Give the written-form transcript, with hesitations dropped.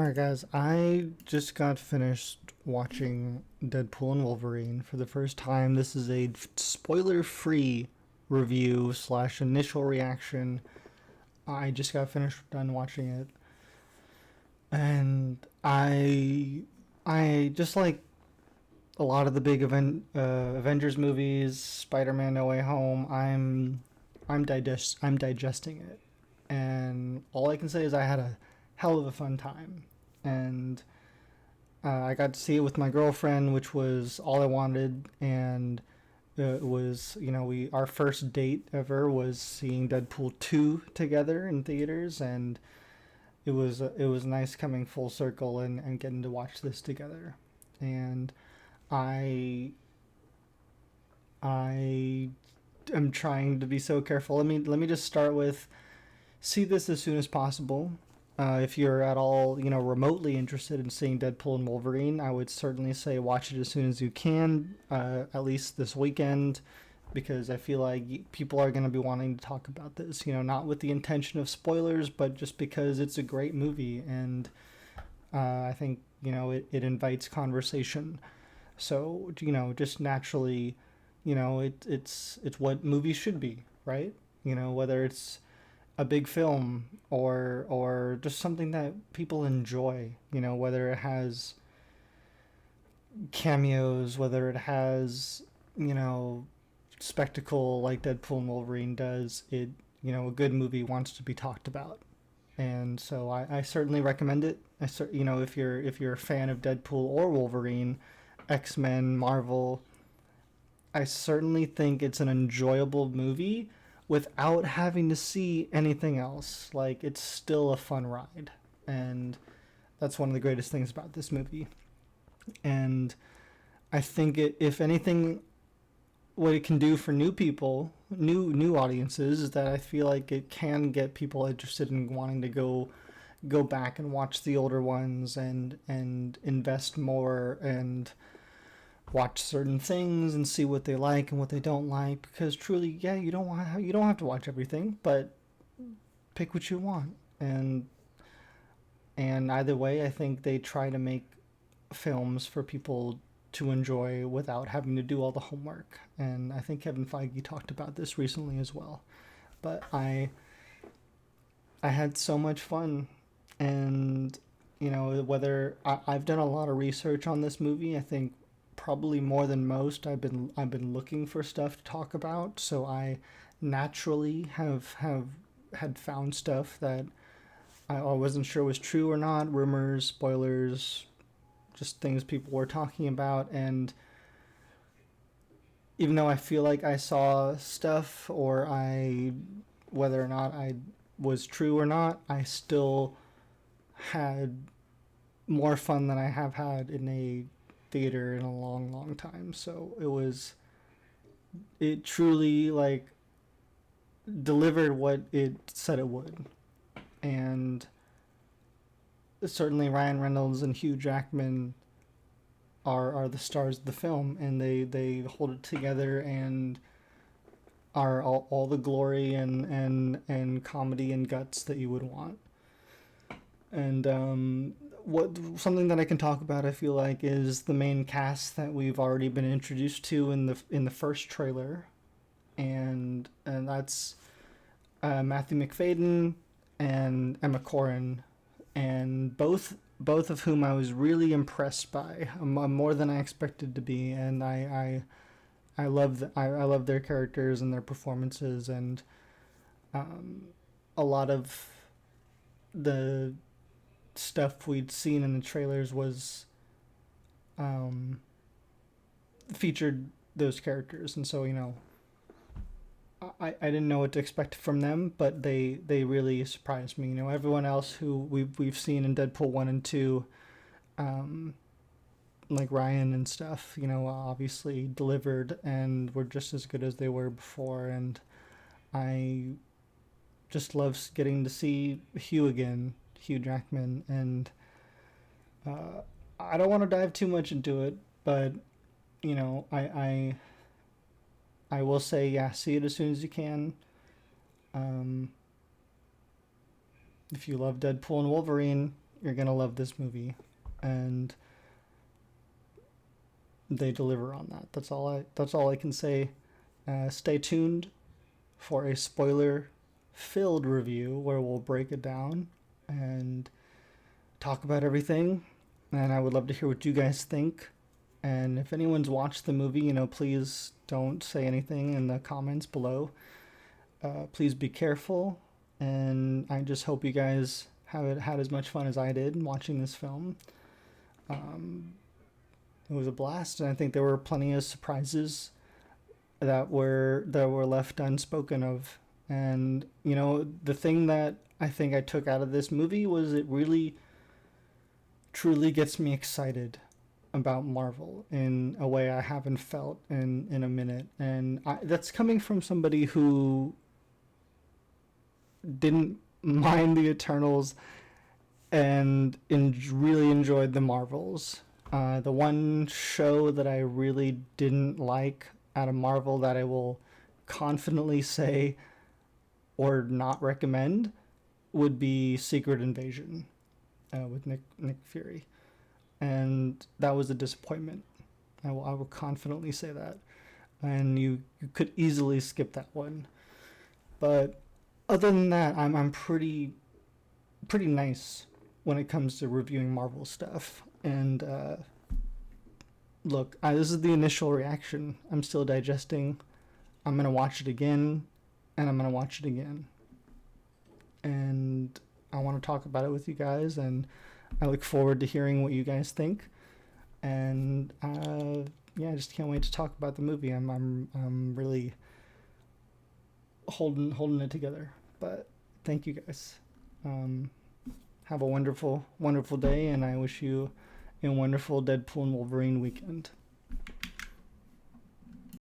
Alright, guys, I just got finished watching Deadpool and Wolverine for the first time. This is a spoiler free review slash initial reaction. I just got finished done watching it, and I just like a lot of the big Avengers movies, Spider-Man: No Way Home. I'm digesting it, and all I can say is I had a hell of a fun time, and I got to see it with my girlfriend, which was all I wanted, and it was, we our first date ever was seeing Deadpool 2 together in theaters, and it was nice coming full circle and getting to watch this together. And I I am trying to be so careful. Let me just start with see this as soon as possible. If you're at all, remotely interested in seeing Deadpool and Wolverine, I would certainly say watch it as soon as you can, at least this weekend, because I feel like people are going to be wanting to talk about this. Not with the intention of spoilers, but just because it's a great movie, and I think it invites conversation. So just naturally, it's what movies should be, right? Whether it's a big film or just something that people enjoy, whether it has cameos, whether it has, spectacle like Deadpool and Wolverine does. A good movie wants to be talked about. And so I certainly recommend it. If you're a fan of Deadpool or Wolverine, X-Men, Marvel, I certainly think it's an enjoyable movie without having to see anything else. Like, it's still a fun ride. And that's one of the greatest things about this movie. And I think if anything, what it can do for new people, new audiences, is that I feel like it can get people interested in wanting to go back and watch the older ones and invest more and watch certain things and see what they like and what they don't like, because truly, yeah, you don't have to watch everything, but pick what you want. And either way, I think they try to make films for people to enjoy without having to do all the homework. And I think Kevin Feige talked about this recently as well. But I had so much fun, and whether I've done a lot of research on this movie. I think probably more than most. I've been looking for stuff to talk about, so I naturally have had found stuff that I wasn't sure was true or not, rumors, spoilers, just things people were talking about. And even though I feel like I saw stuff, or whether or not I was true or not, I still had more fun than I have had in a theater in a long, long time. So it truly, like, delivered what it said it would. And certainly Ryan Reynolds and Hugh Jackman are the stars of the film, and they hold it together and are all the glory and comedy and guts that you would want. And what something that I can talk about, I feel like, is the main cast that we've already been introduced to in the first trailer, and that's Matthew McFadden and Emma Corrin, and both of whom I was really impressed by, more than I expected to be. And I love their characters and their performances, and a lot of the stuff we'd seen in the trailers was featured those characters. And so I didn't know what to expect from them, but they really surprised me. Everyone else who we've seen in Deadpool 1 and 2, like Ryan and stuff, obviously delivered and were just as good as they were before. And I just love getting to see Hugh again, Hugh Jackman. And I don't want to dive too much into it, but I will say, yeah, see it as soon as you can. Um, if you love Deadpool and Wolverine, You're gonna love this movie, and they deliver on that. That's all I can say. Stay tuned for a spoiler-filled review where we'll break it down and talk about everything. And I would love to hear what you guys think. And if anyone's watched the movie, please don't say anything in the comments below. Please be careful. And I just hope you guys have had as much fun as I did watching this film. It was a blast, and I think there were plenty of surprises that were left unspoken of. And the thing that I think I took out of this movie was it really truly gets me excited about Marvel in a way I haven't felt in a minute. And that's coming from somebody who didn't mind the Eternals and really enjoyed the Marvels. The one show that I really didn't like out of Marvel that I will confidently say or not recommend would be Secret Invasion with Nick Fury. And that was a disappointment. I will confidently say that. And you could easily skip that one. But other than that, I'm pretty nice when it comes to reviewing Marvel stuff. And look, this is the initial reaction. I'm still digesting. I'm going to watch it again, and I'm going to watch it again. And I want to talk about it with you guys, and I look forward to hearing what you guys think. And I just can't wait to talk about the movie. I'm really holding it together. But thank you guys. Have a wonderful, wonderful day, and I wish you a wonderful Deadpool and Wolverine weekend.